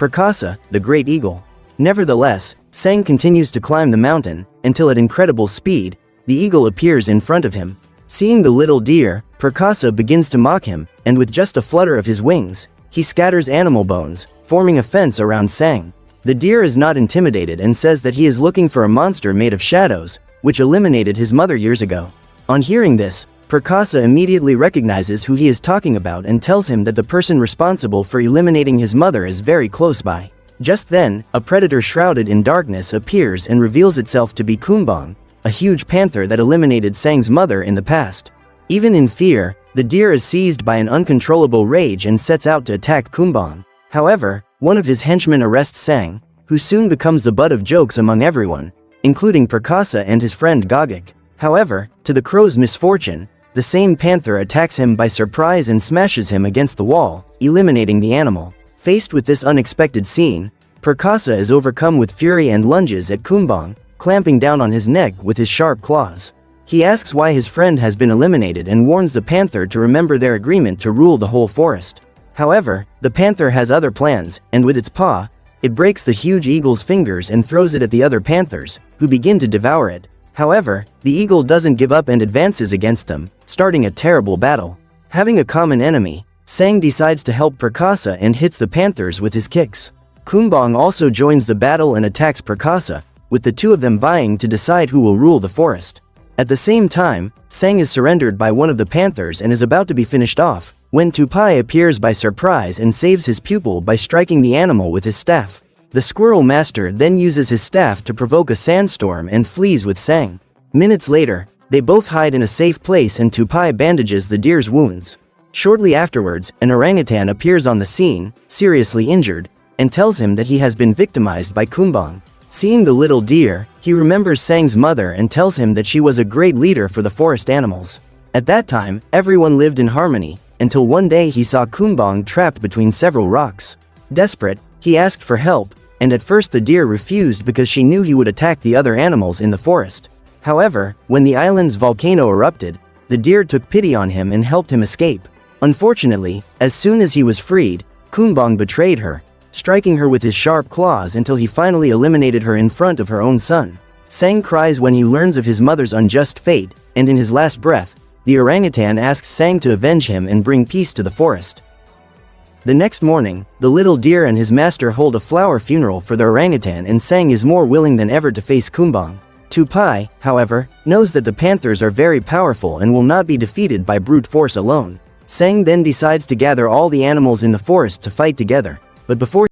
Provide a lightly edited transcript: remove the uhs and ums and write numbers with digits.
Perkasa, the great eagle. Nevertheless, Sang continues to climb the mountain, until at incredible speed, the eagle appears in front of him. Seeing the little deer, Perkasa begins to mock him, and with just a flutter of his wings, he scatters animal bones, forming a fence around Sang. The deer is not intimidated and says that he is looking for a monster made of shadows, which eliminated his mother years ago. On hearing this, Perkasa immediately recognizes who he is talking about and tells him that the person responsible for eliminating his mother is very close by. Just then, a predator shrouded in darkness appears and reveals itself to be Kumbang, a huge panther that eliminated Sang's mother in the past. Even in fear, the deer is seized by an uncontrollable rage and sets out to attack Kumbang. However, one of his henchmen arrests Sang, who soon becomes the butt of jokes among everyone, including Perkasa and his friend Gagik. However, to the crow's misfortune, the same panther attacks him by surprise and smashes him against the wall, eliminating the animal. Faced with this unexpected scene, Perkasa is overcome with fury and lunges at Kumbang, clamping down on his neck with his sharp claws. He asks why his friend has been eliminated and warns the panther to remember their agreement to rule the whole forest. However, the panther has other plans, and with its paw, it breaks the huge eagle's fingers and throws it at the other panthers, who begin to devour it. However, the eagle doesn't give up and advances against them, starting a terrible battle. Having a common enemy, Sang decides to help Perkasa and hits the panthers with his kicks. Kumbang also joins the battle and attacks Perkasa, with the two of them vying to decide who will rule the forest. At the same time, Sang is surrendered by one of the panthers and is about to be finished off, when Tupai appears by surprise and saves his pupil by striking the animal with his staff. The squirrel master then uses his staff to provoke a sandstorm and flees with Sang. Minutes later, they both hide in a safe place and Tupai bandages the deer's wounds. Shortly afterwards, an orangutan appears on the scene, seriously injured, and tells him that he has been victimized by Kumbang. Seeing the little deer, he remembers Sang's mother and tells him that she was a great leader for the forest animals. At that time, everyone lived in harmony, until one day he saw Kumbang trapped between several rocks. Desperate, he asked for help, and at first the deer refused because she knew he would attack the other animals in the forest. However, when the island's volcano erupted, the deer took pity on him and helped him escape. Unfortunately, as soon as he was freed, Kumbang betrayed her, striking her with his sharp claws until he finally eliminated her in front of her own son. Sang cries when he learns of his mother's unjust fate, and in his last breath, the orangutan asks Sang to avenge him and bring peace to the forest. The next morning, the little deer and his master hold a flower funeral for the orangutan and Sang is more willing than ever to face Kumbang. Tupai, however, knows that the panthers are very powerful and will not be defeated by brute force alone. Sang then decides to gather all the animals in the forest to fight together, but before